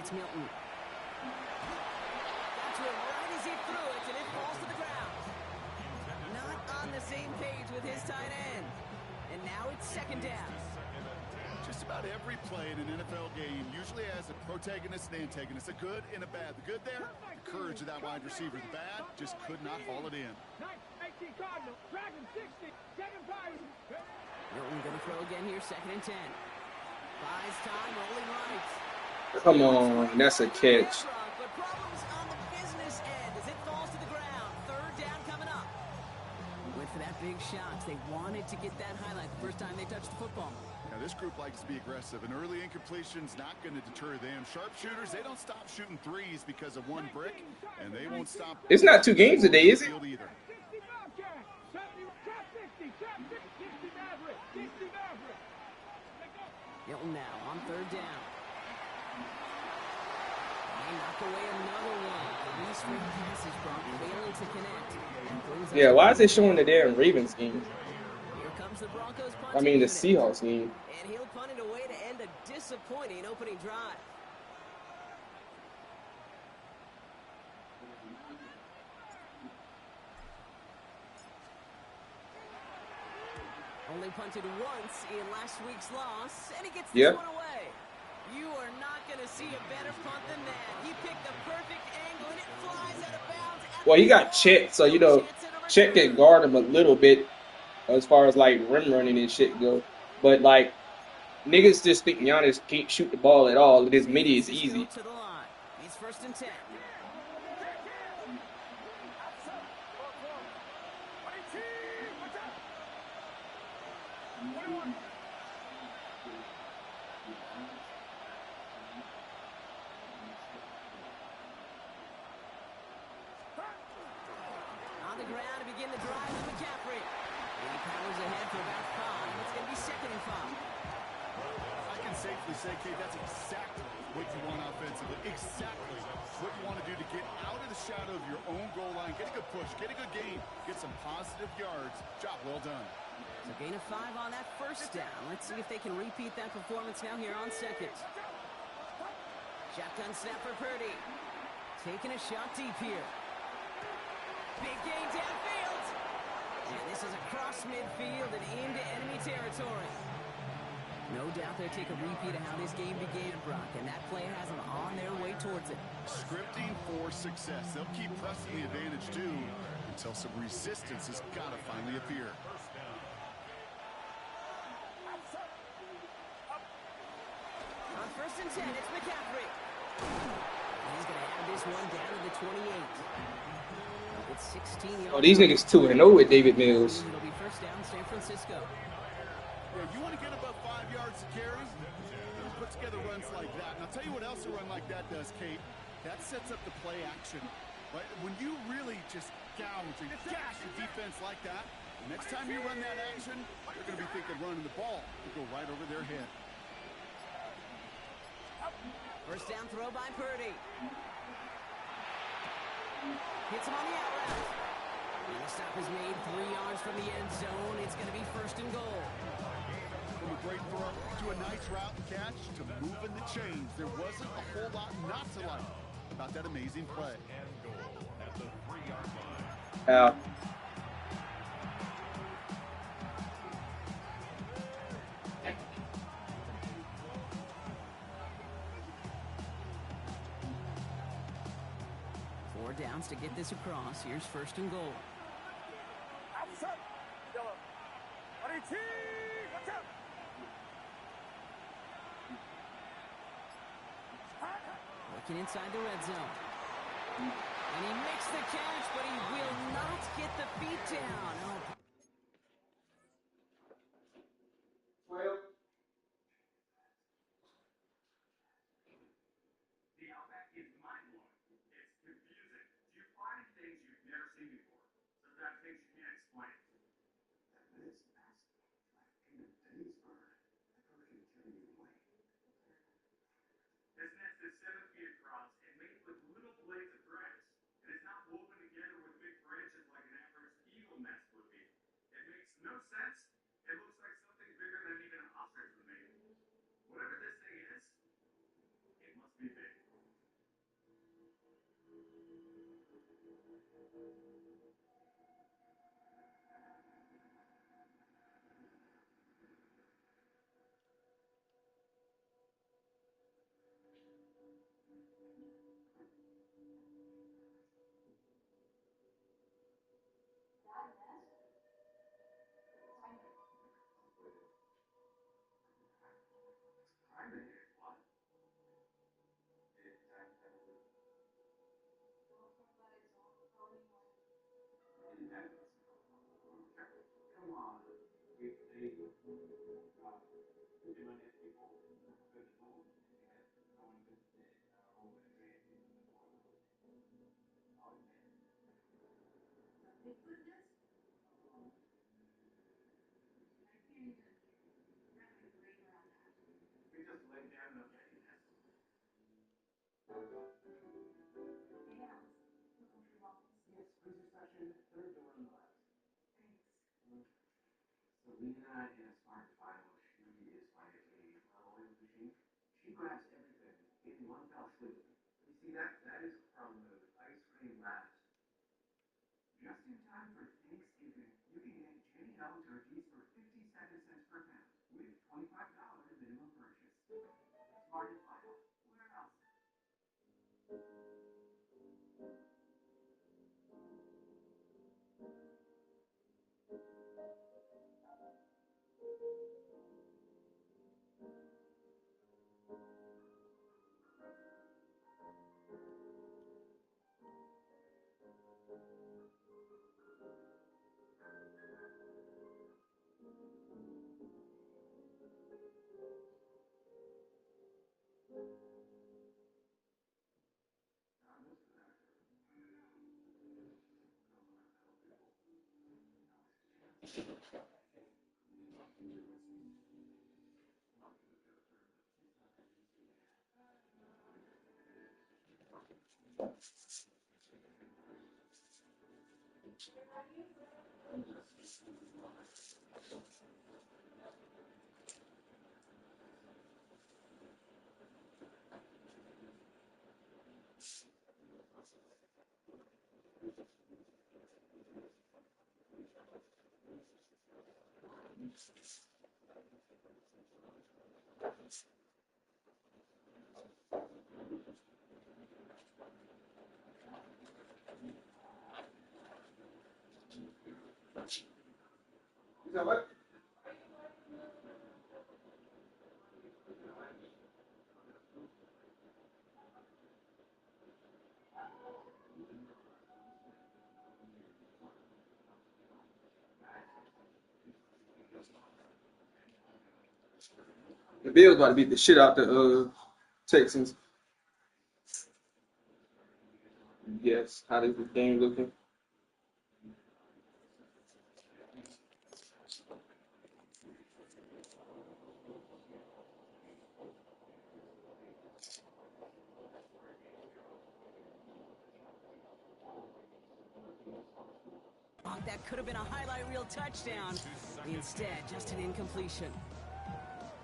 It's Milton. Got to him right as he threw it, and it falls to the ground. Not on the same page with his tight end. And now it's second down. Just about every play in an NFL game usually has a protagonist and antagonist, a good and a bad. The good there, the courage of that wide receiver. The bad, just could not haul it in. Milton going to throw again here, second and 10. Buys time, rolling right. Come on, that's a catch. But problems on the business end as it falls to the ground. Third down coming up. Went for that big shot. They wanted to get that highlight the first time they touched the football. Now, this group likes to be aggressive. An early incompletion's not going to deter them. Sharpshooters, they don't stop shooting threes because of one brick, and they won't stop. It's not 2 games a day, is it? Either. Milton now on third down. They knock away another one. 3 straight passes, Brock, failing to connect. Yeah, why is it showing that they're in Ravens game? Here comes the Broncos punting I mean, the unit. Seahawks game. And he'll punt it away to end a disappointing opening drive. Only punted once in last week's loss, and he gets this one away. You are not going to see a better punt than that. He picked the perfect angle, and it flies out of bounds. Well, he got Chet, so, you know, Chet can guard him a little bit as far as, like, rim running and shit go. But, like, niggas just think Giannis can't shoot the ball at all. This midi is easy. He's first and 10. On the ground to begin the drive with McCaffrey. And he powers ahead for about 5. It's going to be second and 5. I can safely say, Kate, that's exactly what you want offensively. Exactly what you want to do to get out of the shadow of your own goal line, get a good push, get a good gain, get some positive yards. Job well done. So gain of 5 on that first down. Let's see if they can repeat that performance now here on second. Shotgun snap for Purdy. Taking a shot deep here. Big gain downfield. And this is across midfield and into enemy territory. No doubt they'll take a repeat of how this game began, Brock, and that play has them on their way towards it. Scripting for success. They'll keep pressing the advantage, too, until some resistance has got to finally appear. On first and 10, it's McCaffrey. He's going to have this one down to the 28. It's 16 yards. Oh, these niggas 2-0 with David Mills. It'll be first down, San Francisco. Yeah, you want to get above 5 yards to carry? Put together runs like that. And I'll tell you what else a run like that does, Kate. That sets up the play action. Right? When you really just gouge and gash your defense like that, the next time you run that action, they're going to be thinking running the ball to go right over their head. First down throw by Purdy. Hits him on the out route. And the stop is made 3 yards from the end zone. It's going to be first and goal. From a great throw to a nice route and catch to moving the chains. There wasn't a whole lot not to like about that amazing play. Out. Downs to get this across. Here's first and goal. Looking inside the red zone. And he makes the catch, but he will not get the feet down. Oh. You know what? The Bills about to beat the shit out the Texans. Yes, how is the game looking? That could have been a highlight reel touchdown. Instead, just an incompletion.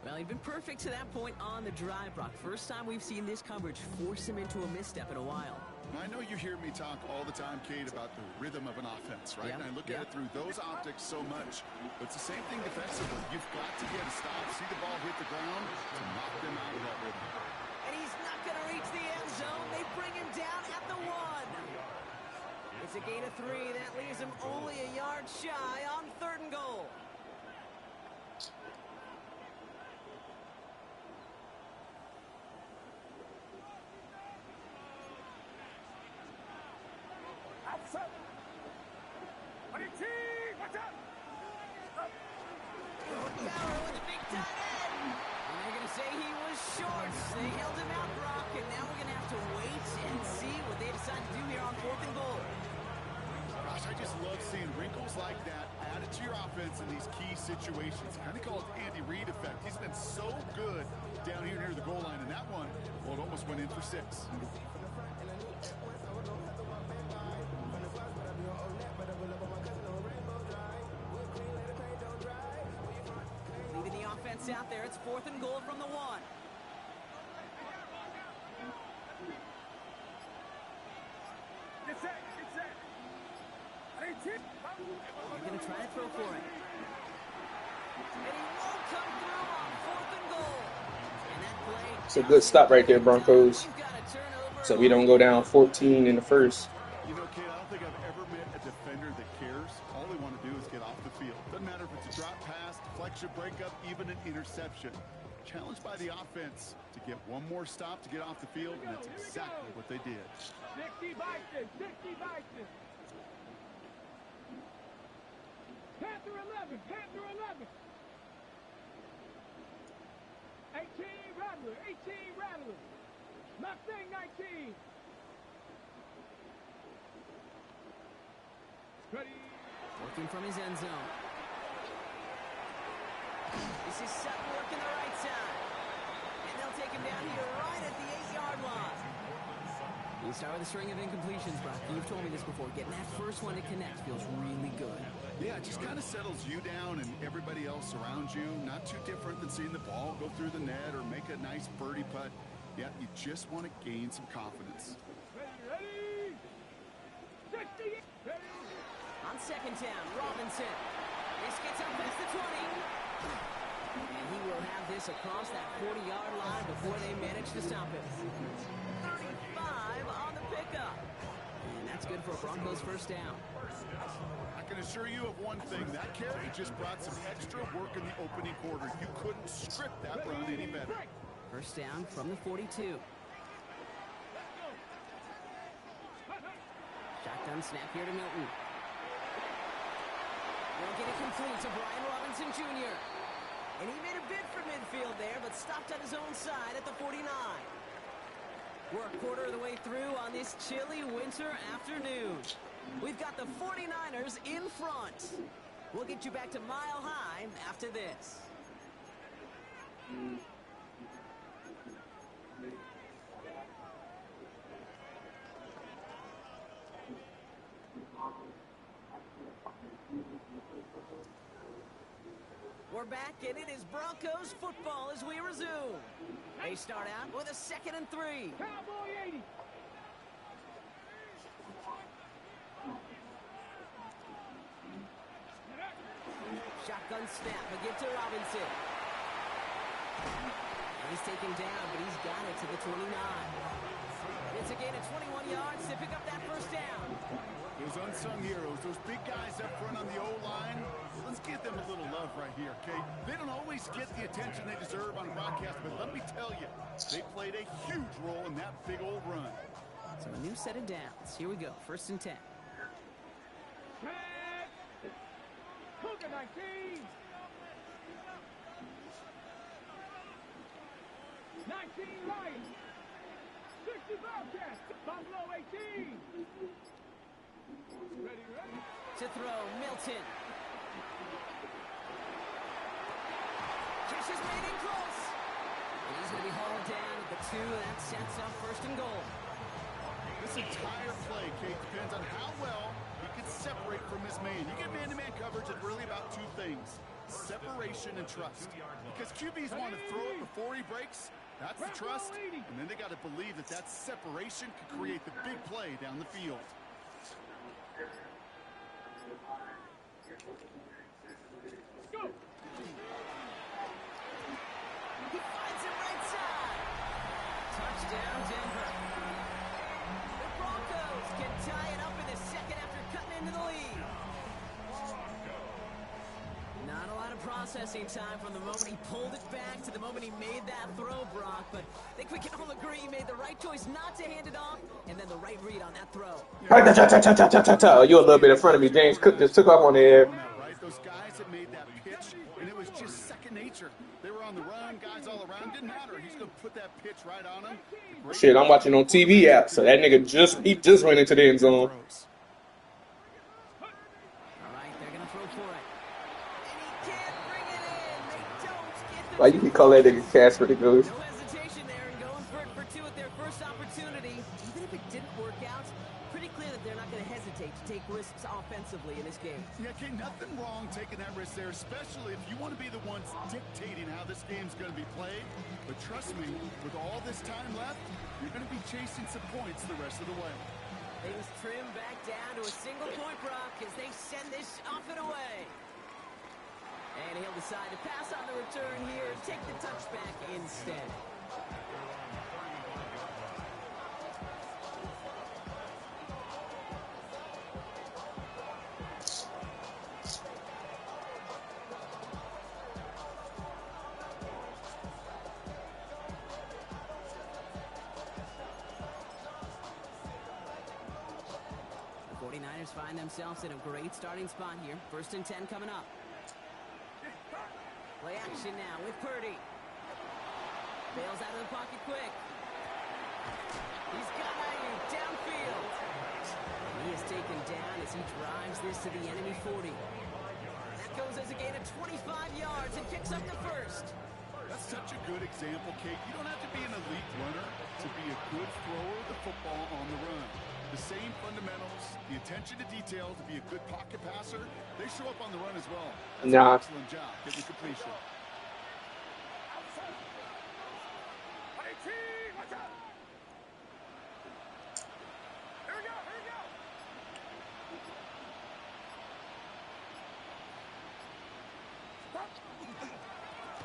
Well, he'd been perfect to that point on the drive, Brock. First time we've seen this coverage force him into a misstep in a while. I know you hear me talk all the time, Kate, about the rhythm of an offense, right? Yeah. And I look at it through those optics so much. But it's the same thing defensively. You've got to get a stop, see the ball hit the ground to knock them out of that rhythm. And he's not going to reach the end zone. They bring him down at the 1. It's a gain of 3. That leaves him only a yard shy on 3rd and goal. Like that added to your offense in these key situations. Kind of called Andy Reid effect. He's been so good down here near the goal line, and that one, well, it almost went in for 6. Leaving the offense out there. It's 4th and goal from the 1. Get set, get set. They're going to try to throw for it. And he won't come through on 4th and goal. And that play... It's a good stop right there, Broncos. So we don't go down 14 in the first. You know, kid, I don't think I've ever met a defender that cares. All they want to do is get off the field. Doesn't matter if it's a drop pass, deflection, breakup, even an interception. Challenged by the offense to get one more stop to get off the field, and that's exactly what they did. 60 Vikings, 60 Vikings. Panther 11, Panther 11. 18 Rattler, 18 Rattler. Mustang 19. Ready. Working from his end zone. This is Sutton working the right side. And they'll take him down here right at the 8-yard line. You start with a string of incompletions, Brock. You've told me this before. Getting that first one to connect feels really good. Yeah, it just kind of settles you down and everybody else around you. Not too different than seeing the ball go through the net or make a nice birdie putt. Yeah, you just want to gain some confidence. Ready, 60. Ready. On second down, Robinson. This gets up past the 20. And he will have this across that 40-yard line before they manage to stop it. 35 on the pickup. And that's good for a Broncos first down. I can assure you of one thing. That carry just brought some extra work in the opening quarter. You couldn't script that run any better. First down from the 42. Shotgun snap here to Milton. Will get it complete to Brian Robinson Jr. And he made a bid for midfield there, but stopped on his own side at the 49. We're a quarter of the way through on this chilly winter afternoon. We've got the 49ers in front. We'll get you back to Mile High after this. We're back, and it is Broncos football as we resume. They start out with a 2nd and 3. Cowboy 80. Shotgun snap, a give to Robinson. And he's taken down, but he's got it to the 29. It's a gain of 21 yards to pick up that first down. Those unsung heroes, those big guys up front on the O-line, let's give them a little love right here, okay? They don't always get the attention they deserve on broadcast, but let me tell you, they played a huge role in that big old run. So a new set of downs. Here we go, 1st and 10. Cougar 19. 19 Lions. 60 Bobcats. Buffalo 18. Ready, ready. To throw, Milton. Just is made in close. And he's going to be hauled down at the 2, and that sets up 1st and goal. This entire play, Kate, depends on how well he can separate from his man. You get man-to-man coverage, it's really about two things: separation and trust. Because QBs want to throw it before he breaks. That's the trust. And then they got to believe that that separation can create the big play down the field. Go. He finds him right side. Touchdown, Denver. The Broncos can tie it up in the 2nd after cutting into the lead. Not a lot of processing time from the moment he pulled it back to the moment he made that throw, Brock. But I think we can all agree he made the right choice not to hand it off, and then the right read on that throw. You're a little bit in front of me. James Cook just took off on the air. Right? Those guys that made that pitch, and it was just second nature. They were on the run, guys all around. Didn't matter. He's going to put that pitch right on him. Shit, I'm watching on TV app, so that nigga just went into the end zone. All right, they're going to throw for it. And he can't bring it in. They don't get the... Why you can call that nigga Casper the Ghost? No hesitation there and going for it for 2 at their first opportunity. Even if it didn't work out, pretty clear that they're not going to hesitate to take risks offensively in this game. Yeah, okay, nothing wrong taking that risk there, especially if you want to be the ones dictating how this game's going to be played. But trust me, with all this time left, you're going to be chasing some points the rest of the way. Things trim back down to a single point, Brock, as they send this off and away. And he'll decide to pass on the return here and take the touchback instead. The 49ers find themselves in a great starting spot here. 1st and 10 coming up. Play action now with Purdy. Bails out of the pocket quick. He's got Ayuk downfield. And he is taken down as he drives this to the enemy 40. That goes as a gain of 25 yards and picks up the first. That's such a good example, Kate. You don't have to be an elite runner to be a good thrower of the football on the run. The same fundamentals, the attention to detail to be a good pocket passer, they show up on the run as well. That's an excellent job getting completion.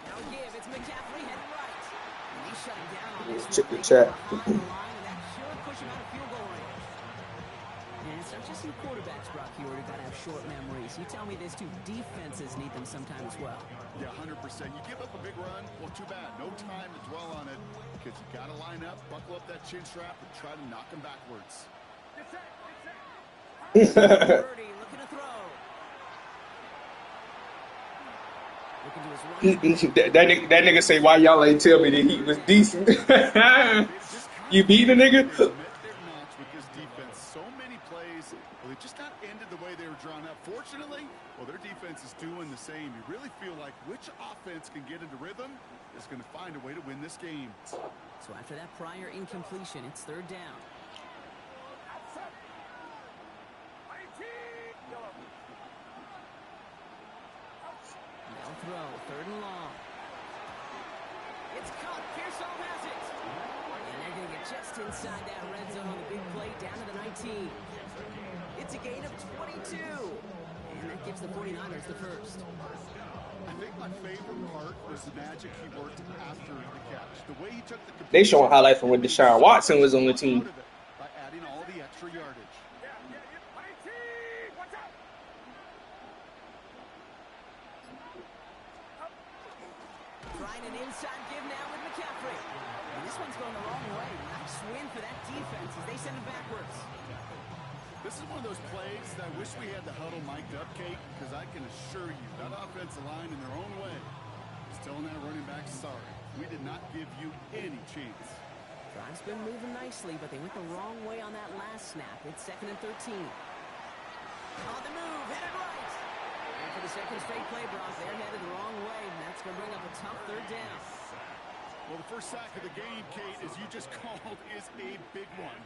Now give, it's McCaffrey heading right. And he's shutting down on this Check the one. chat. Behind the line, and that should push him out of field goal range. And it's not just some quarterbacks, Brock, here who got to have short memories. You tell me this too, defenses need them sometime as well. Yeah, 100%. You give up a big run, well, too bad. No time to dwell on it because you got to line up, buckle up that chin strap, and try to knock him backwards. Purdy looking to throw. Looking to his right. that nigga say, why y'all ain't tell me that he was decent? You beat a nigga? They met their match with this defense. So many plays, well, they just not ended the way they were drawn up. Fortunately, well, their defense is doing the same. You really feel like which offense can get into rhythm is going to find a way to win this game. So after that prior incompletion, it's 3rd down. They'll throw, 3rd and long. It's caught. Pearsall has it. And they're going to get just inside that red zone on the big play down to the 19. It's a gain of 22. And that gives the 49ers the first. I think my favorite part was the magic he worked after the catch. The way he took the They showing highlights from when Deshaun Watson was on the team. by adding all the extra yardage. Trying an inside give now with McCaffrey. And this one's going the wrong way. Nice win for that defense as they send it backwards. This is one of those plays that I wish we had the huddle mic'd up, Kate, because I can assure you that offensive line in their own way is telling that running back, sorry, we did not give you any chance. Drive's been moving nicely, but they went the wrong way on that last snap. It's 2nd and 13. On the move, headed right. And for the second straight play, Brock, they're headed the wrong way, and that's going to bring up a tough 3rd down. Well, the first sack of the game, Kate, as you just called, is a big one.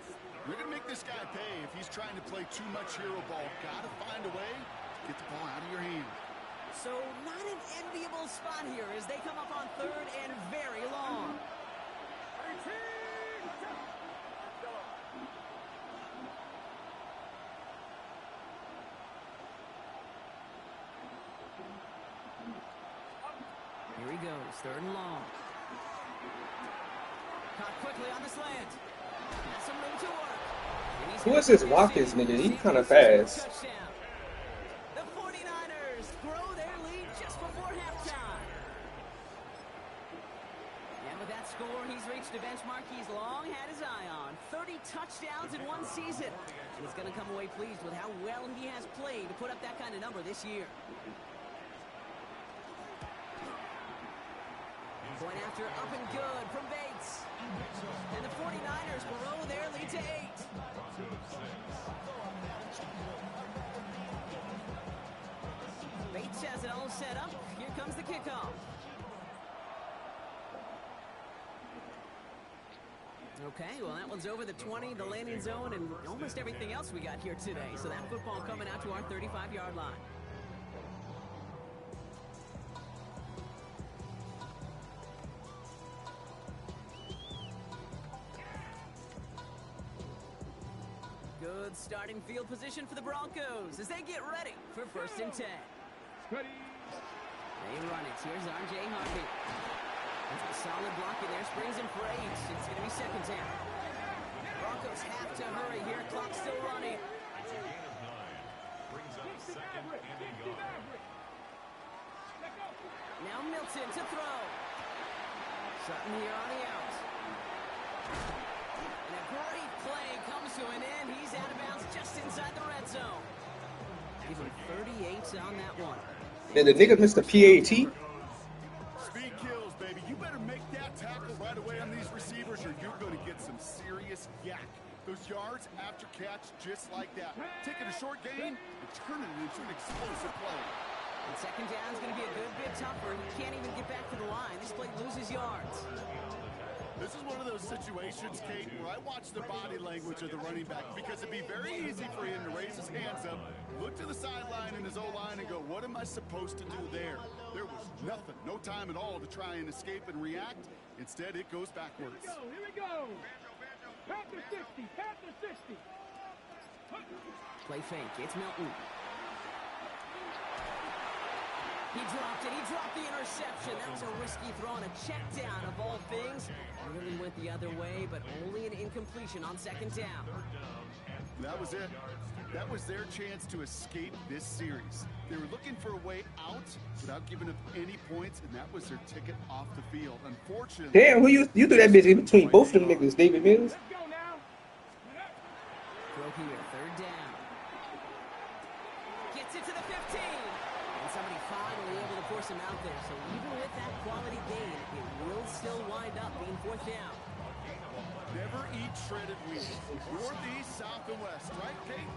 You're going to make this guy pay if he's trying to play too much hero ball. Got to find a way to get the ball out of your hand. So not an enviable spot here as they come up on 3rd and very long. Here he goes, 3rd and long. Caught quickly on the slant. Has some room to work. And he's Who is this Watkins nigga? He kind of fast. touchdown. The 49ers grow their lead just before halftime. And with that score, he's reached a benchmark he's long had his eye on. 30 touchdowns in one season. And he's going to come away pleased with how well he has played to put up that kind of number this year. Point after up and good from Bates. And the 49ers grow their lead to 8. Bates has it all set up. Here comes the kickoff. Okay, well, that one's over the 20, the landing zone, and almost everything else we got here today. So that football coming out to our 35-yard line. Good starting field position for the Broncos as they get ready for 1st and 10. Ready. They run it. Here's R.J. Harvey. That's a solid block in there. Springs him for 8. It's going to be 2nd down. Broncos have to hurry here. Clock still running. It's a gain of 9. Brings up 2nd and a yard. Now Milton to throw. Sutton here on the out. And a great play comes to an end. He's out of bounds just inside the red zone. Give him 38 on that one. Did the nigga miss the PAT? Speed kills, baby. You better make that tackle right away on these receivers or you're going to get some serious yak. Those yards after catch just like that. Taking a short gain and turning it into an explosive play. And 2nd down is going to be a good bit tougher. He can't even get back to the line. This play loses yards. This is one of those situations, Kate, where I watch the body language of the running back because it'd be very easy for him to raise his hands up, look to the sideline in his O-line and go, what am I supposed to do there? There was nothing, no time at all to try and escape and react. Instead, it goes backwards. Here we go. Panther 60. Panther 60. Play fake. It's Milton. He dropped it. He dropped the interception. That was a risky throw and a check down of all things. Really went the other way, but only an incompletion on 2nd down. That was it. That was their chance to escape this series. They were looking for a way out without giving up any points, and that was their ticket off the field. Unfortunately, Damn, who you threw that bitch in between both of them niggas, David Mills? Let's go now. Throw here. 3rd down. Gets it to the 15. And somebody finally able to force him out there. So even with that quality gain, it will still wind up being 4th down. never eat shredded wheat. Northeast, south, and west, right, Kate?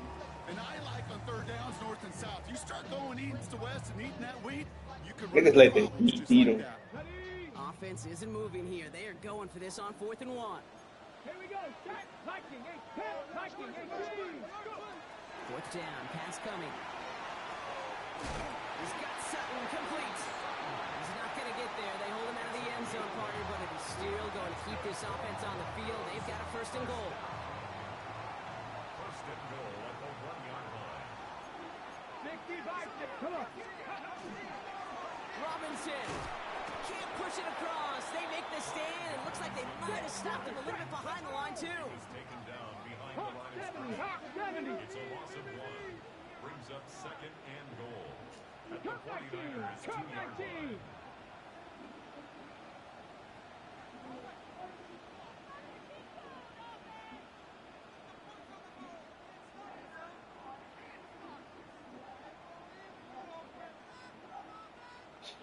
And I like on 3rd downs, north and south. You start going east to west and eating that wheat, you can run Niggas let the problems heat just beat like 'em. that. Offense isn't moving here. They are going for this on 4th and 1. Here we go. Set. Hiking. 8. Hiking. 18. 4th down. Pass coming. He's got Sutton complete. He's not going to get there. They hold him out of the end zone, partner, but it is still going to keep this offense on the field. They've got a 1st and goal. 1st and goal at the 1-yard line. 65. Come on. Robinson can't push it across. They make the stand. It looks like they might have stopped him a little bit behind the line, too. Is taken down behind the Hawk line of 70. scrimmage. Hawk 70. It's a loss of 1. Brings up 2nd and goal at the Come 19. 49ers Come 2-yard 19. line.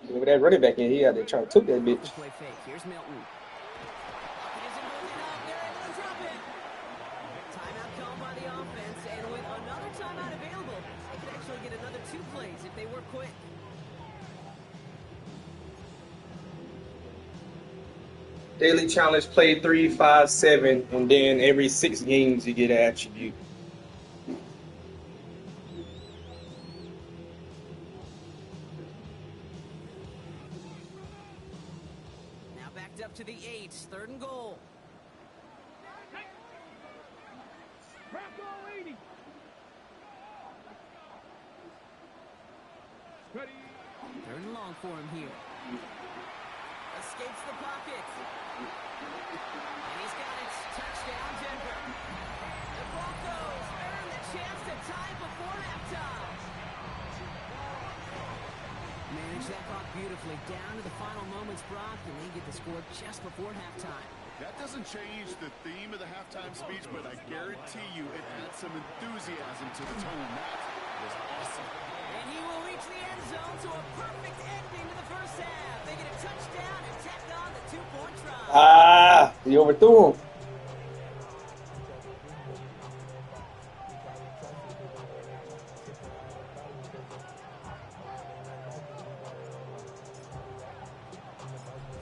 With that running back in, he out there trying to took that bitch. Play fake. Here's Milton. It isn't holding up. They're able to drop it. Timeout called by the offense, and with another timeout available, they could actually get another 2 plays if they work quick. Daily challenge, play 3, 5, 7, and then every 6 games you get an attribute. Now backed up to the 8. 3rd and goal. Bronco 80. Ready. 3rd and long for him here. Escapes the pocket. And he's got it. Touchdown, Denver. The Broncos earn the chance to tie before halftime. Manage that clock beautifully. Down to the final moments, Brock, and they get the score just before halftime. That doesn't change the theme of the halftime speech, but I guarantee you it adds some enthusiasm to the tone. That was awesome. And he will reach the end zone to a perfect ending to the first half. They get a touchdown and tack on the 2-point try. Ah, he overthrew him.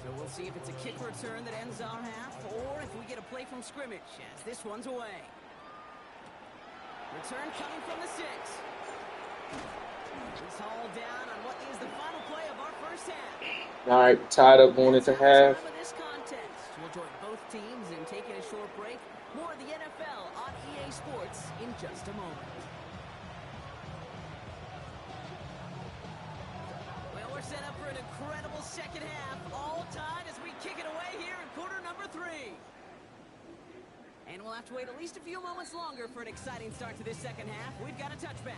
So we'll see if it's a kick return that ends our half, or if we get a play from scrimmage, as this one's away. Return coming from the 6. It's hauled down on what is the final play of our first half. All right, tied up going into half. Time of this contest, We'll join both teams in taking a short break. More of the NFL on EA Sports in just a moment. Well, we're set up for an incredible second half. All tied as we kick it away here in quarter number 3. And we'll have to wait at least a few moments longer for an exciting start to this second half. We've got a touchback.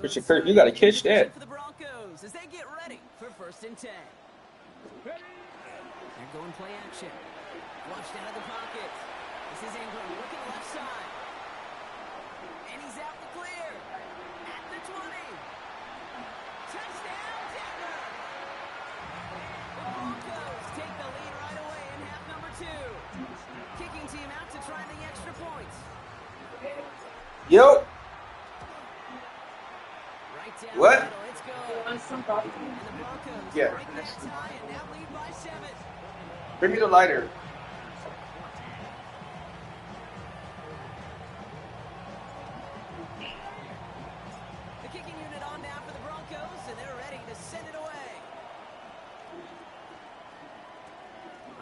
Christian Kirk, you gotta catch that. For the Broncos as they get ready for 1st and 10. They're going play action. Washed out of the pocket. This is Ingram looking left side. And he's out the clear. At the 20. Touchdown, Denver! The Broncos take the lead right away in half number 2. Kicking team out to try the extra points. Yo. Down what? Middle, it's good. And the Broncos yeah. break that tie and now lead by 7. Bring me the lighter. The kicking unit on now for the Broncos, and they're ready to send it away.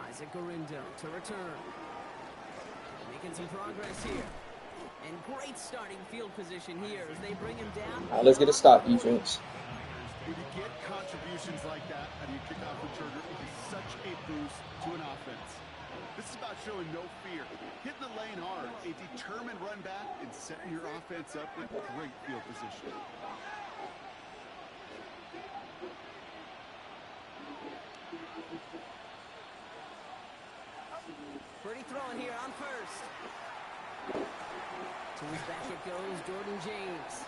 Isaac Gorindo to return. Making some progress here. And great starting field position here as they bring him down. All right, let's get a stop defense. When you get contributions like that out of your kickoff returner, it is such a boost to an offense. This is about showing no fear, hitting the lane hard, a determined run back, and setting your offense up with great field position. Pretty throwing here on 1st. To his back it goes, Jordan James.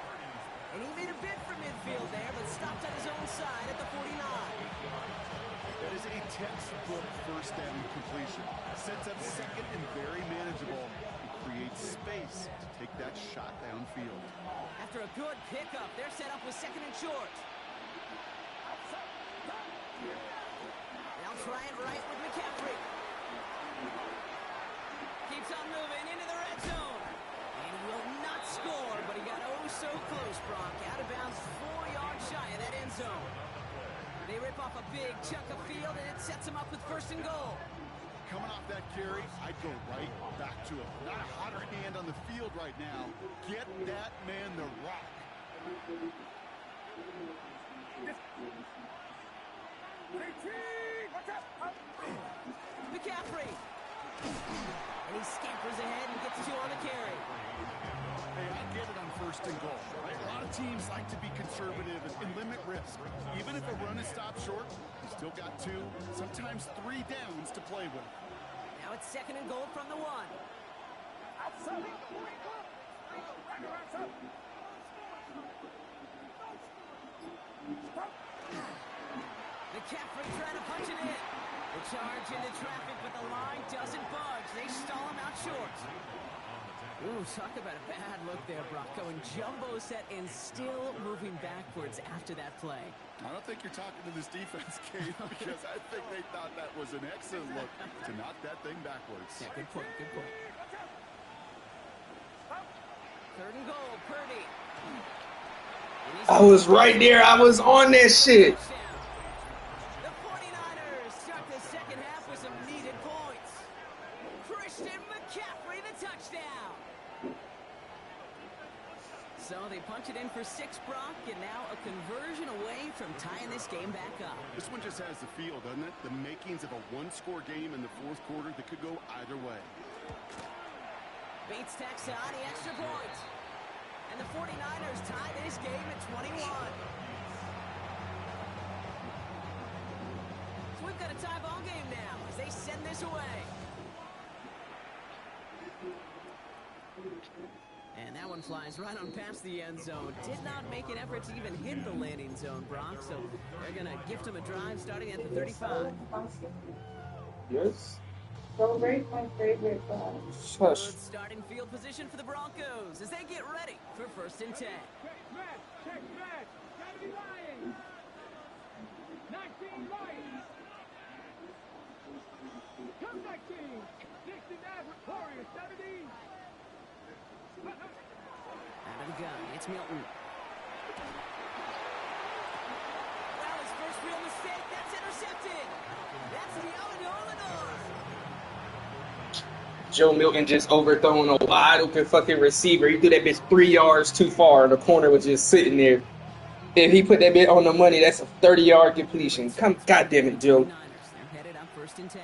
And he made a bid for midfield there, but stopped on his own side at the 49. That is a textbook 1st down completion. Sets up 2nd and very manageable. It creates space to take that shot downfield. After a good pickup, they're set up with 2nd and short. They'll try it right with McCaffrey. Keeps on moving into the red zone. And he will not score, but he got oh so close, Brock. Out of bounds 4 yards shy of that end zone. They rip off a big chunk of field, and it sets him up with 1st and goal. Coming off that carry, I'd go right back to him. Not a hotter hand on the field right now. Get that man the rock. McCaffrey. And he scampers ahead and gets 2 on the carry. Hey, I get it on 1st and goal, right? A lot of teams like to be conservative and limit risk. Even if a run is stopped short, you still got 2, sometimes 3 downs to play with. Now it's 2nd and goal from the 1. McCaffrey trying to punch it in. The charge into traffic, but the line doesn't budge. They stall him out short. Ooh, talk about a bad look there, Brock. Going jumbo set and still moving backwards after that play. I don't think you're talking to this defense, Kate, because I think they thought that was an excellent look to knock that thing backwards. Yeah, good point, good point. 3rd and goal, Purdy. I was right there. I was on that shit. The 49ers start the second half with some needed points. Christian McCaffrey, the touchdown. So they punch it in for 6, Brock, and now a conversion away from tying this game back up. This one just has the feel, doesn't it? The makings of a 1-score game in the 4th quarter that could go either way. Bates tacks on the extra point. And the 49ers tie this game at 21. So we've got a tie ball game now as they send this away. And that one flies right on past the end zone. Did not make an effort to even hit the landing zone, Brock. So they're going to gift him a drive starting at the 35. Yes. Celebrate my favorite Good starting field position for the Broncos as they get ready for 1st and 10. Check man. Gotta be lying. 19 Lions. Connecting. 69 with Warriors 70. Out of the gun, it's Milton. Well, his first real mistake, that's intercepted. That's the Illinois. Joe Milton just overthrown a wide open fucking receiver. He threw that bitch 3 yards too far, and the corner was just sitting there. If he put that bit on the money, that's a 30-yard completion. Come, goddamn it, Joe. They're headed up 1st and 10.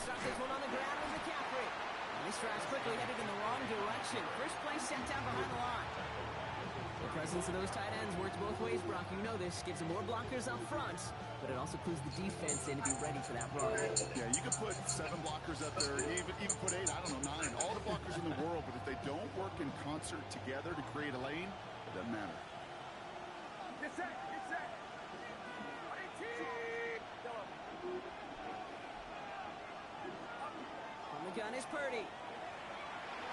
Start this one on the ground with McCaffrey. And this drive's quickly headed in the wrong direction. First play set down behind the line. The presence of those tight ends works both ways, Brock. You know this. Gives them more blockers up front, but it also clues the defense in to be ready for that run. Yeah, you can put 7 blockers up there, even put 8, I don't know, 9, all the blockers in the world, but if they don't work in concert together to create a lane, it doesn't matter. Get set. Get set. 18. On the gun is Purdy.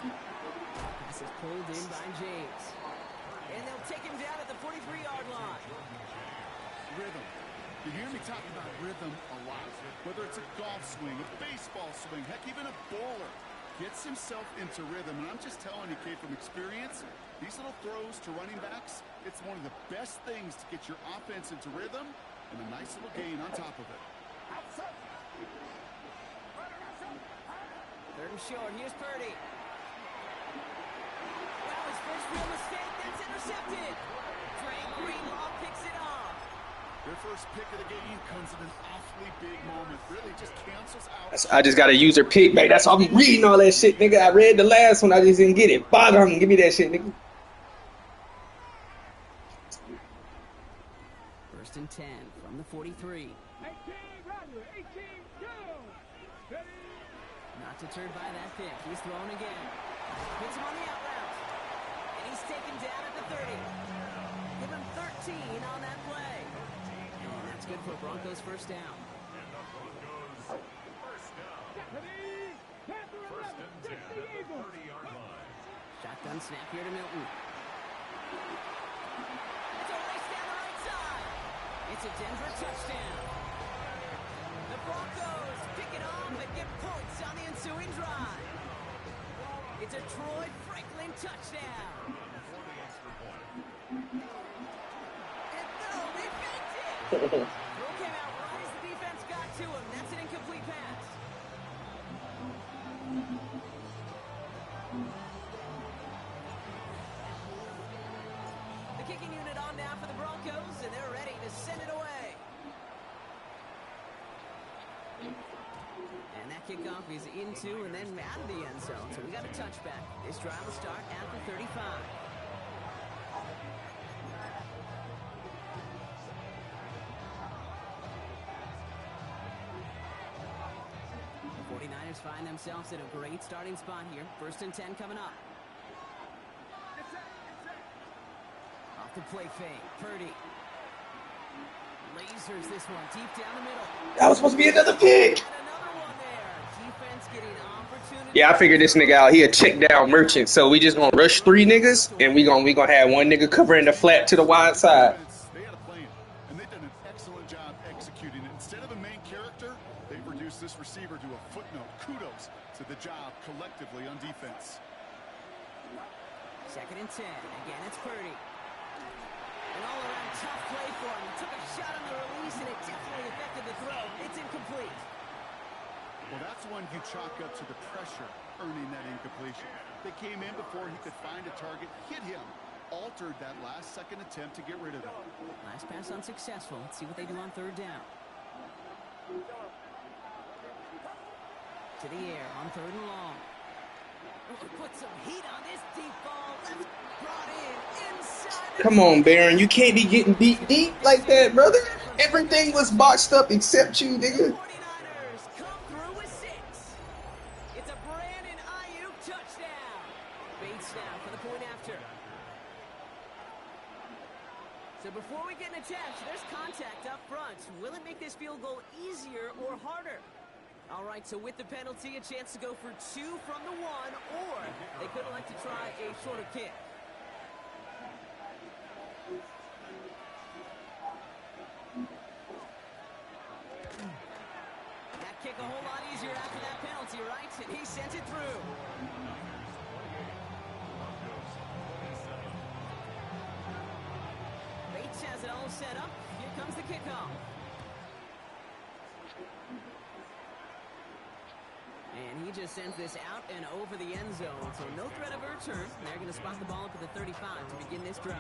Pass is pulled in by James. And they'll take him down at the 43-yard line. Rhythm. You hear me talk about rhythm a lot. Whether it's a golf swing, a baseball swing, heck, even a bowler gets himself into rhythm. And I'm just telling you, Kate, from experience, these little throws to running backs, it's one of the best things to get your offense into rhythm and a nice little gain on top of it. 3rd and short. Here's Purdy. Well, his first real mistake. That's intercepted. Drake Greenlaw picks it off. Their first pick of the game comes in an awfully big moment. Really just cancels out. I just got a user pick, back. That's why I'm reading all that shit, nigga. I read the last one. I just didn't get it. Bottom, give me that shit, nigga. 1st and 10 from the 43. 18, Roger. 18, go. Ready. Not deterred by that pick. He's thrown again. Hits him on the out route. And he's taken down at the 30. Give him 13 on that play. And that's good for Broncos first down. Ready. Panther 11. 60 Eagles. 30-yard line. Shotgun snap here to Milton. It's a race down the right side. It's a Denver touchdown. The Broncos pick it off and get points on the ensuing drive. It's a Troy Franklin touchdown. And no, they faked it. Throw came out right as the defense got to him. That's an incomplete pass. The kicking unit on now for the Broncos, and they're ready to send it away. And that kickoff is into and then out of the end zone. So we got a touchback. This drive will start at the 35. The 49ers find themselves in a great starting spot here. 1st and 10 coming up. Off the play fake. Purdy. Lasers this one deep down the middle. That was supposed to be another pick. And another one there. Defense getting opportunity. Yeah, I figured this nigga out. He a check down merchant, so we just gonna rush 3 niggas, and we gonna have one nigga covering the flat to the wide side. They had a plan, and they've done an excellent job executing it. Instead of a main character, they've reduced this receiver to a footnote. Kudos to the job collectively on defense. 2nd and 10. Again, it's Purdy. An all-around tough play for him. He took a shot on the release, and it definitely affected the throw. It's incomplete. Well, that's one you chalk up to the pressure earning that incompletion. They came in before he could find a target, hit him, altered that last-second attempt to get rid of it. Last pass unsuccessful. Let's see what they do on 3rd down. To the air on 3rd and long. Put some heat on this deep ball. That's brought in inside. Come on, Baron. You can't be getting beat deep like that, brother. Everything was boxed up except you, nigga. 49ers come through with 6. It's a Brandon Ayuk touchdown. Bates now for the point after. So before we get an attempt, there's contact up front. Will it make this field goal easier or harder? All right, so with the penalty, a chance to go for 2 from the 1, or they could elect to try a shorter kick. That kick a whole lot easier after that penalty, right? And he sent it through. Bates has it all set up. Here comes the kickoff. And he just sends this out and over the end zone, so no threat of a return. They're going to spot the ball up at the 35 to begin this drive.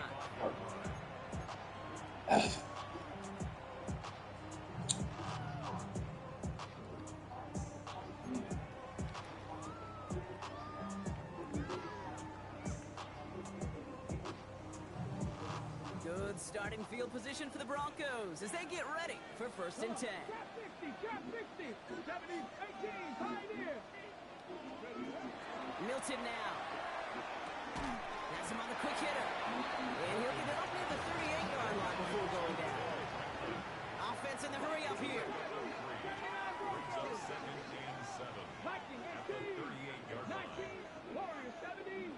Good starting field position for the Broncos as they get ready for 1st and 10. Trap 60, 70, 18, Pioneer. Milton now. That's him on the quick hitter. And he'll get it up near the 38-yard line before going down. Offense in the hurry up here. Brings up 2nd and 7. Viking At the 18, 38-yard 19, line. Warrior 70.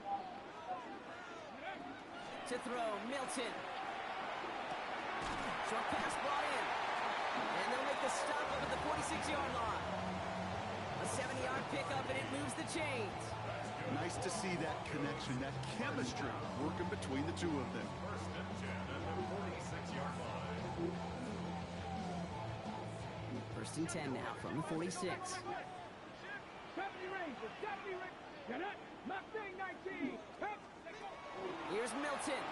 To throw, Milton. Short pass brought in. And they'll make the stop up at the 46-yard line. A 70-yard pickup, and it moves the chains. Nice to see that connection, that chemistry working between the two of them. 1st and 10 at the 46-yard line. 1st and 10 now from the 46. 70 Rangers, 70 Rangers. Get it? Mustang 19. Here's Milton.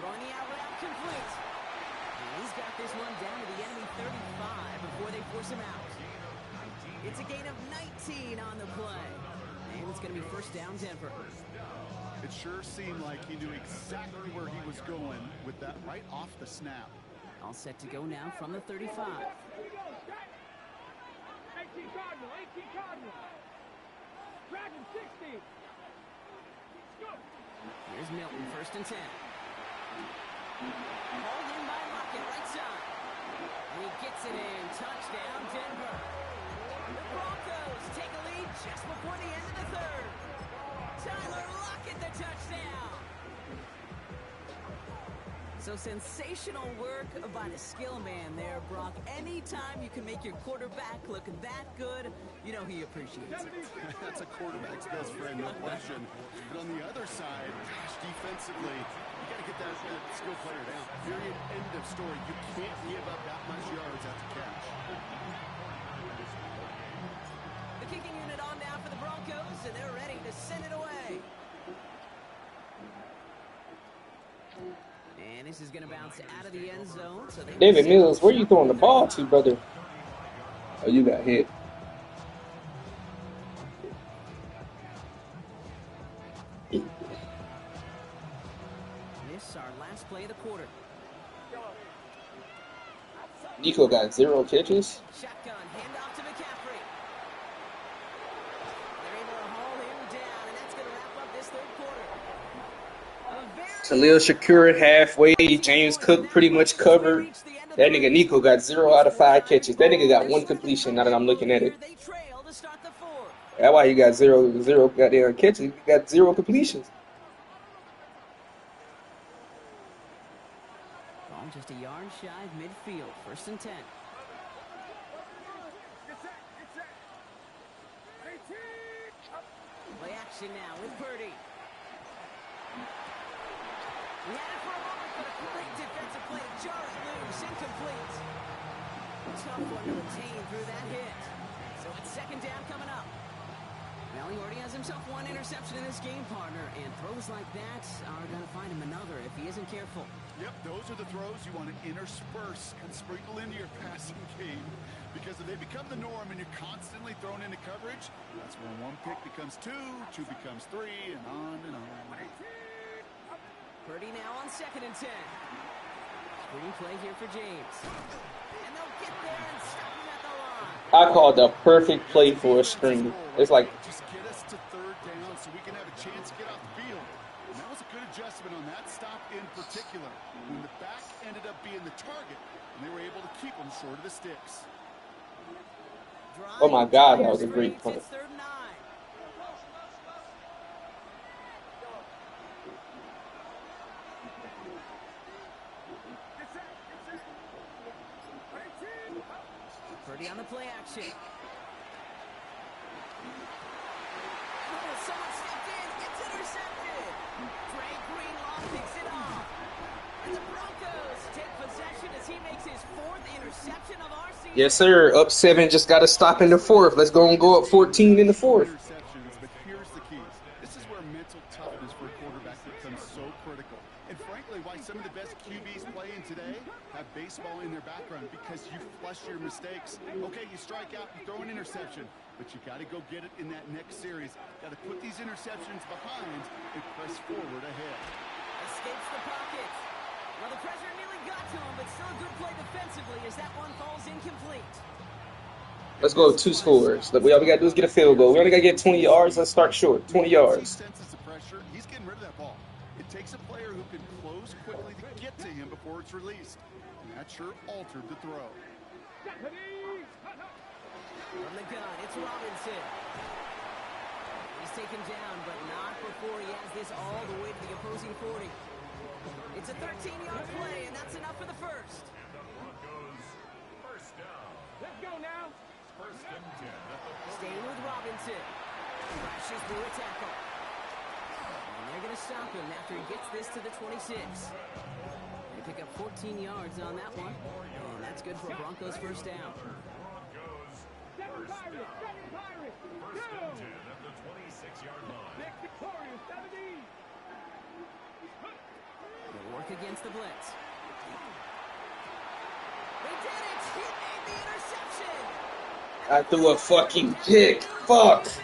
Throwing the out route complete. And he's got this one down to the enemy 35 before they force him out. It's a gain of 19 on the play. And it's going to be 1st down Denver. It sure seemed like he knew exactly where he was going with that right off the snap. All set to go now from the 35. 18 Cardinal, 18 Cardinal. Dragon 60. Go. Here's Milton, 1st and 10. Hauled in by Lockett, right side. And he gets it in. Touchdown, Denver. The Broncos take a lead just before the end of the 3rd. Tyler Lockett, the touchdown. So sensational work by the skill man there, Brock. Anytime you can make your quarterback look that good, you know he appreciates it. That's a quarterback's best friend, no question. But on the other side, gosh, defensively, you got to get that skill player down. Period. End of story. You can't give up that much yards after catch. The kicking unit on now for the Broncos, and they're ready to send it away. And this is going to bounce out of the end zone. So David Mills, where you throwing the ball to, brother? Oh, you got hit. This our last play of the quarter. Nico got 0 catches. Shotgun, handoff to McCaffrey. They're able to haul him down, and that's going to wrap up this 3rd quarter. Khalil Shakur halfway. James Cook pretty much covered. That nigga Nico got 0 out of 5 catches. That nigga got 1 completion now that I'm looking at it. They trail to start the 4th. That's why he got 0 goddamn catches. He got 0 completions. Ball just a yard shy of midfield. 1st and 10. Play action now with Purdy. He had it for a moment, but a great defensive play to jar it loose, incomplete. Tough one to retain through that hit. So it's 2nd down coming up. Well, he already has himself 1 interception in this game, partner, and throws like that are going to find him another if he isn't careful. Yep, those are the throws you want to intersperse and sprinkle into your passing game. Because if they become the norm and you're constantly thrown into coverage, that's when 1 pick becomes 2, 2 becomes 3, and on and on. Purdy now on 2nd and 10. Screen play here for James. And they'll get there and stop him at the line. I called the perfect play for a screen. It's like Just get us to 3rd down so we can have a chance to get off the field. And that was a good adjustment on that stop in particular. When the back ended up being the target, and they were able to keep them short of the sticks. Oh my God, that was a great punt. It's 3rd and 9. Purdy on the play action. Oh, someone stepped in. It's intercepted. Dre Greenlaw picks it off. And the Broncos take possession as he makes his 4th interception of our season. Yes, sir. Up 7, just got to stop in the 4th. Let's go and go up 14 in the 4th. Interceptions, but here's the key. This is where mental toughness for a quarterback becomes so critical. And frankly, why some of the best QBs playing today have baseball in their background, because you flush your mistakes. Okay, you strike out, you throw an interception, but you got to go get it in that next series. Got to put these interceptions behind and press forward ahead. Escapes the pocket. Well, the pressure nearly got to him, but still a good play defensively as that one falls incomplete. Let's go 2 scores. Look, all we got to do is get a field goal. We only got to get 20 yards. Let's start short. 20 yards. He senses the pressure. He's getting rid of that ball. It takes a player who can close quickly to get to him before it's released. And that sure altered the throw. From the gun, it's Robinson. He's taken down, but not before he has this all the way to the opposing 40. It's a 13-yard play, and that's enough for the first. And the Broncos, first down. Let's go now. First and 10 at the 40. Staying with Robinson. Crashes through a tackle. And they're going to stop him after he gets this to the 26. They pick up 14 yards on that one. And that's good for a Broncos first down. Broncos, Seven Pirates. Seven Pirates. first and 10 at the 26-yard line. Next Victoria, 70. They'll work against the blitz. They did it! He made the interception! I threw a fucking pick. Fuck. That's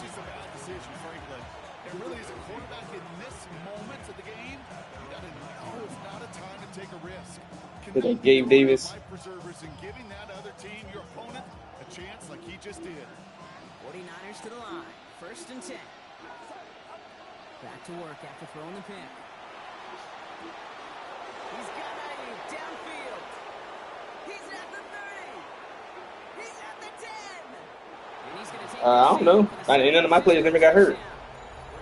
just a bad decision, frankly. It really is a quarterback in this moment of the game. You got to know it's not a time to take a risk. Look at Gabe Davis. Life preservers and giving that other team, your opponent, a chance like he just did. 49ers to the line. First and 10. Back to work after throwing the pick. He's got it downfield. He's at the 30. He's at the 10. And he's going to take I don't know. None of my players never got hurt.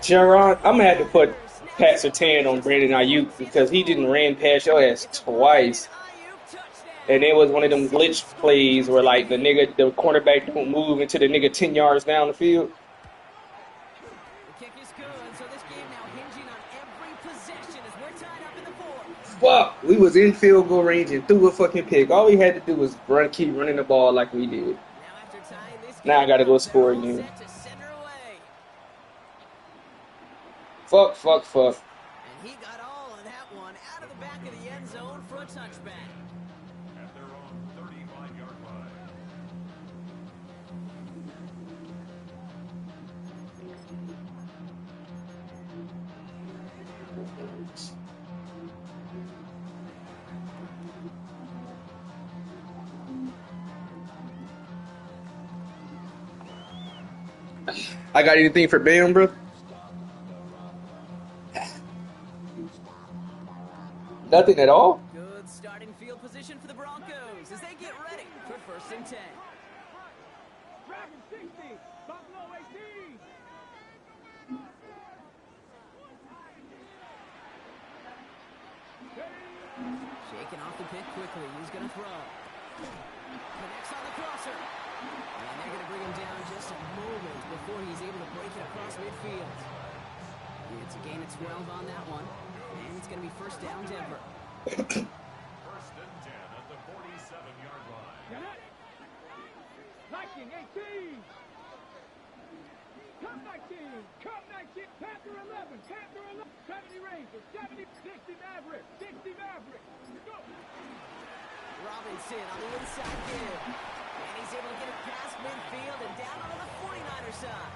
Jaron, I'm going to have to put Pat Surtain on Brandon Ayuk because he didn't ran past your ass twice. And it was one of them glitch plays where, like, the cornerback don't move until the nigga 10 yards down the field. The kick is good, so this game now hinging on every possession as we're tied up in the 4th. Fuck, we was in field goal range and threw a fucking pick. All we had to do was keep running the ball like we did. Now after tying this Now I game gotta go up, score they're all again. set to send her away. Fuck. And he got all of that one out of the back of the end zone for a touchback. At their own 35-yard line. I got anything for Bam, bro? Nothing at all? Good starting field position for the Broncos as they get ready for first and 10. Dragon 60. Buffalo 18. Shaking off the pick quickly. He's going to throw. Connects on the crosser. And they're going to bring him down just a moment before he's able to break it across midfield. It's a gain of 12 on that one. And it's going to be first down Denver. First and 10 at the 47-yard line. Get it. Viking 18. Come 19. Come 19. Panther 11. Panther 11. 70 Rangers. 70. 60 Maverick. 60 Maverick. Go. Robinson on the inside give. And he's able to get it past midfield and down onto the 49er side.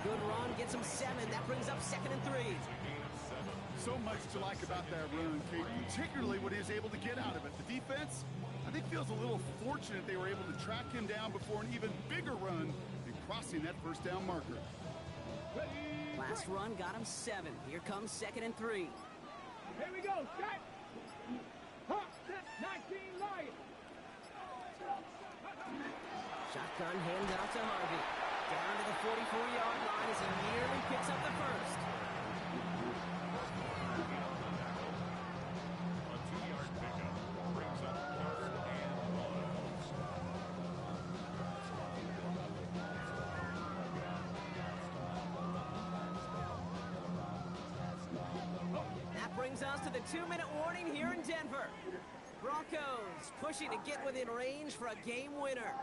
Good run, gets him 7. That brings up 2nd and 3. So much to like about that run, Kate, particularly what he was able to get out of it. The defense, I think, feels a little fortunate they were able to track him down before an even bigger run and crossing that first down marker. Last run got him 7. Here comes 2nd and 3. Here we go. Set. Hop. Set. 19 Lions. Shotgun handoff to Harvey. Down to the 44-yard line as he nearly picks up the first. A 2-yard pickup brings up 3rd and 1. That brings us to the 2-minute warning here in Denver. Broncos pushing to get within range for a game winner.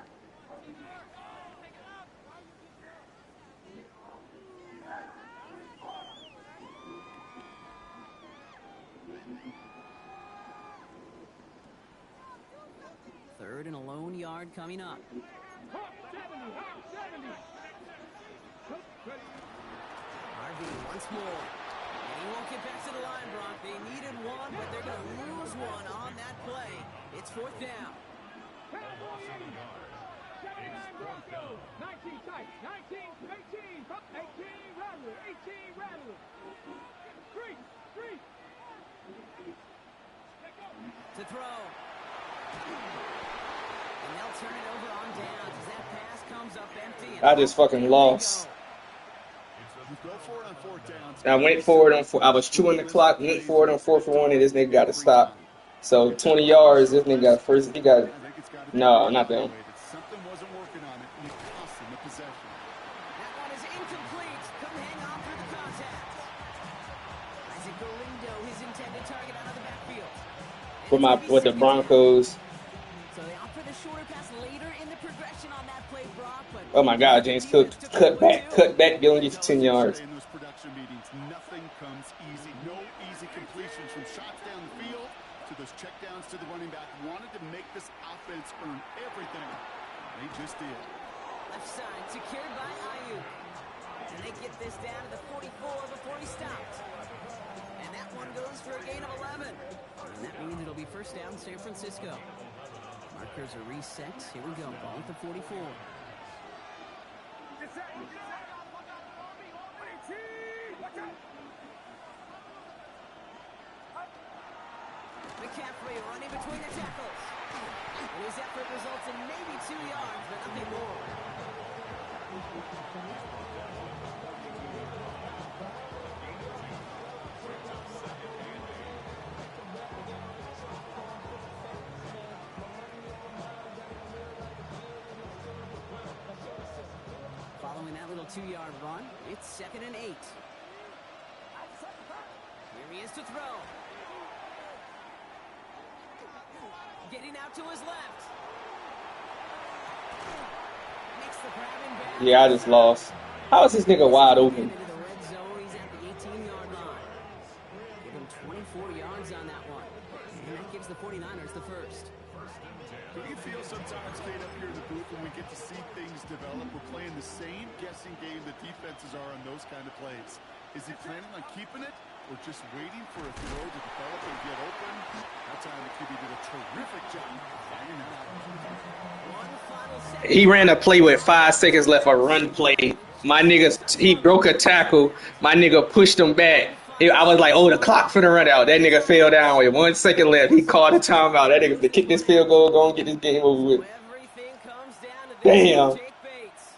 Third and a lone yard coming up. Harvey once more. And he won't get back to the line, Brock. They needed one, but they're going to lose one on that play. It's 4th down. A loss of a yard. It's 4th down. 19 tight, 19, 18, 18 Rattler, 18 Rattler. Street. To throw. And they'll turn it over on downs as that pass comes up empty. I just fucking lost. You go for it on 4th downs. I went for it on 4. I was chewing the clock, went for it on 4th and 1, and this nigga got to stop. So 20 yards, this nigga got first. He got no, not them. Something wasn't working on it, and it cost him the possession. That one is incomplete. Couldn't hang on through the contact. Isaac Galindo, his intended target out of the backfield. With the Broncos. So they opt for the shorter pass later in the progression on that play, Brock. But Oh my God, James Cook, cut back, you only get to 10 yards. In those production meetings, nothing comes easy. No easy completions from shots down the field to those checkdowns to the running back. Wanted to make this offense earn everything. They just did. Left side secured by Ayuk. And they get this down to the 44 before he stopped. And that one goes for a gain of 11. And that means it'll be 1st down San Francisco. Markers are reset. Here we go. Ball at the 44. McCaffrey running between the tackles. And his effort results in maybe 2 yards, but nothing more. Following that little 2-yard run, it's 2nd and 8. Here he is to throw. Getting out to his left. Makes the grab and back. Yeah, I just lost. How is this nigga wide open? Into the red zone, he's at the 18-yard line. Give him 24 yards on that one. And that gives the 49ers the first. Do you feel sometimes, Kate, up here in the booth when we get to see things develop, we're playing the same guessing game the defenses are on those kind of plays? Is he planning on keeping it or just waiting for a throw to develop and get open? That time the QB did a terrific job finding out. One final second. He ran a play with 5 seconds left, a run play. My nigga, he broke a tackle. My nigga pushed him back. I was like, oh, the clock finna run out. That nigga fell down with 1 second left. He called a timeout. That nigga kick this field goal, go and get this game over with. Everything comes down to this. Damn. Jake Bates.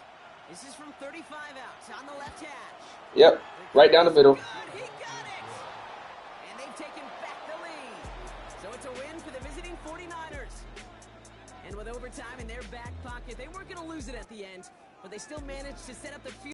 This is from 35 out on the left hash. Yep, right down the middle. He got it. And they've taken back the lead. So it's a win for the visiting 49ers. And with overtime in their back pocket, they weren't going to lose it at the end, but they still managed to set up the field.